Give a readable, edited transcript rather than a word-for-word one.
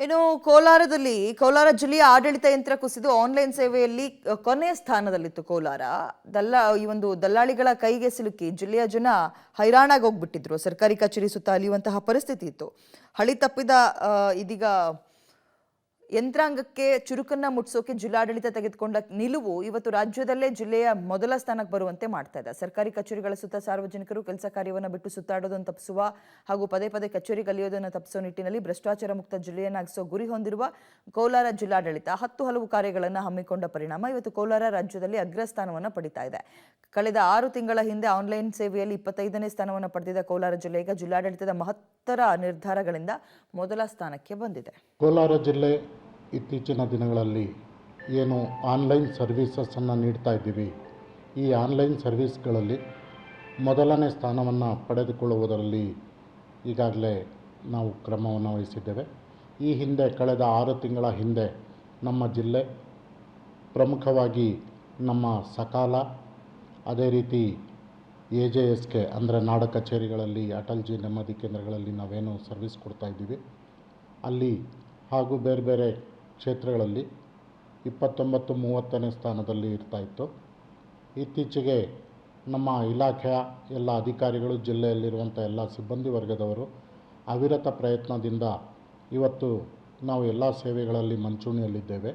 ಇನ್ನು ಕೋಲಾರ ಜಿಲ್ಲೆಯ ಆಡಳಿತ ಯಂತ್ರ ಕುಸಿದು ಆನ್ಲೈನ್ ಸೇವೆಯಲ್ಲಿ ಕೊನೆಯ ಸ್ಥಾನದಲ್ಲಿತ್ತು ಕೋಲಾರ. ಈ ಒಂದು ದಲ್ಲಾಳಿಗಳ ಕೈಗೆ ಸಿಲುಕಿ ಜಿಲ್ಲೆಯ ಜನ ಹೈರಾಣಾಗಿ ಹೋಗ್ಬಿಟ್ಟಿದ್ರು. ಸರ್ಕಾರಿ ಕಚೇರಿ ಸುತ್ತ ಅಲಿಯುವಂತಹ ಪರಿಸ್ಥಿತಿ ಇತ್ತು. ಹಳಿ ತಪ್ಪಿದ ಇದೀಗ ಯಂತ್ರಾಂಗಕ್ಕೆ ಚುರುಕನ್ನ ಮುಟ್ಸೋಕೆ ಜಿಲ್ಲಾಡಳಿತ ತೆಗೆದುಕೊಂಡ ನಿಲುವು ಇವತ್ತು ರಾಜ್ಯದಲ್ಲೇ ಜಿಲ್ಲೆಯ ಮೊದಲ ಸ್ಥಾನಕ್ಕೆ ಬರುವಂತೆ ಮಾಡ್ತಾ ಇದೆ. ಸರ್ಕಾರಿ ಕಚೇರಿಗಳ ಸುತ್ತ ಸಾರ್ವಜನಿಕರು ಕೆಲಸ ಕಾರ್ಯವನ್ನು ಬಿಟ್ಟು ಸುತ್ತಾಡೋದನ್ನು ತಪ್ಪಿಸುವ ಹಾಗೂ ಪದೇ ಪದೇ ಕಚೇರಿಗೆ ಅಲಿಯೋದನ್ನು ತಪ್ಪಿಸೋ ನಿಟ್ಟಿನಲ್ಲಿ ಭ್ರಷ್ಟಾಚಾರ ಮುಕ್ತ ಜಿಲ್ಲೆಯನ್ನಾಗಿಸೋ ಗುರಿ ಹೊಂದಿರುವ ಕೋಲಾರ ಜಿಲ್ಲಾಡಳಿತ 10 ಹಲವು ಕಾರ್ಯಗಳನ್ನು ಹಮ್ಮಿಕೊಂಡ ಪರಿಣಾಮ ಇವತ್ತು ಕೋಲಾರ ರಾಜ್ಯದಲ್ಲಿ ಅಗ್ರಸ್ಥಾನವನ್ನು ಪಡಿತಾ ಇದೆ. ಕಳೆದ 6 ತಿಂಗಳ ಹಿಂದೆ ಆನ್ಲೈನ್ ಸೇವೆಯಲ್ಲಿ 25ನೇ ಸ್ಥಾನವನ್ನು ಪಡೆದಿದ್ದ ಕೋಲಾರ ಜಿಲ್ಲೆ ಈಗ ಜಿಲ್ಲಾಡಳಿತದ ಮಹತ್ತರ ನಿರ್ಧಾರಗಳಿಂದ ಮೊದಲ ಸ್ಥಾನಕ್ಕೆ ಬಂದಿದೆ. ಕೋಲಾರ ಜಿಲ್ಲೆ ಇತ್ತೀಚಿನ ದಿನಗಳಲ್ಲಿ ಏನು ಆನ್ಲೈನ್ ಸರ್ವೀಸಸನ್ನು ನೀಡ್ತಾ ಇದ್ದೀವಿ, ಈ ಆನ್ಲೈನ್ ಸರ್ವೀಸ್ಗಳಲ್ಲಿ ಮೊದಲನೇ ಸ್ಥಾನವನ್ನು ಪಡೆದುಕೊಳ್ಳುವುದರಲ್ಲಿ ಈಗಾಗಲೇ ನಾವು ಕ್ರಮವನ್ನು ವಹಿಸಿದ್ದೇವೆ. ಈ ಹಿಂದೆ ಕಳೆದ 6 ತಿಂಗಳ ಹಿಂದೆ ನಮ್ಮ ಜಿಲ್ಲೆ ಪ್ರಮುಖವಾಗಿ ನಮ್ಮ ಸಕಾಲ, ಅದೇ ರೀತಿ AJSK ಅಂದರೆ ನಾಡ ಕಚೇರಿಗಳಲ್ಲಿ, ಅಟಲ್ಜಿ ನೆಮ್ಮದಿ ಕೇಂದ್ರಗಳಲ್ಲಿ ನಾವೇನು ಸರ್ವಿಸ್ ಕೊಡ್ತಾ ಇದ್ದೀವಿ ಅಲ್ಲಿ ಹಾಗೂ ಬೇರೆ ಬೇರೆ ಕ್ಷೇತ್ರಗಳಲ್ಲಿ 29-30ನೇ ಸ್ಥಾನದಲ್ಲಿ ಇರ್ತಾಯಿತ್ತು. ಇತ್ತೀಚೆಗೆ ನಮ್ಮ ಇಲಾಖೆಯ ಎಲ್ಲ ಅಧಿಕಾರಿಗಳು, ಜಿಲ್ಲೆಯಲ್ಲಿರುವಂಥ ಎಲ್ಲ ಸಿಬ್ಬಂದಿ ವರ್ಗದವರು ಅವಿರತ ಪ್ರಯತ್ನದಿಂದ ಇವತ್ತು ನಾವು ಎಲ್ಲ ಸೇವೆಗಳಲ್ಲಿ ಮುಂಚೂಣಿಯಲ್ಲಿದ್ದೇವೆ.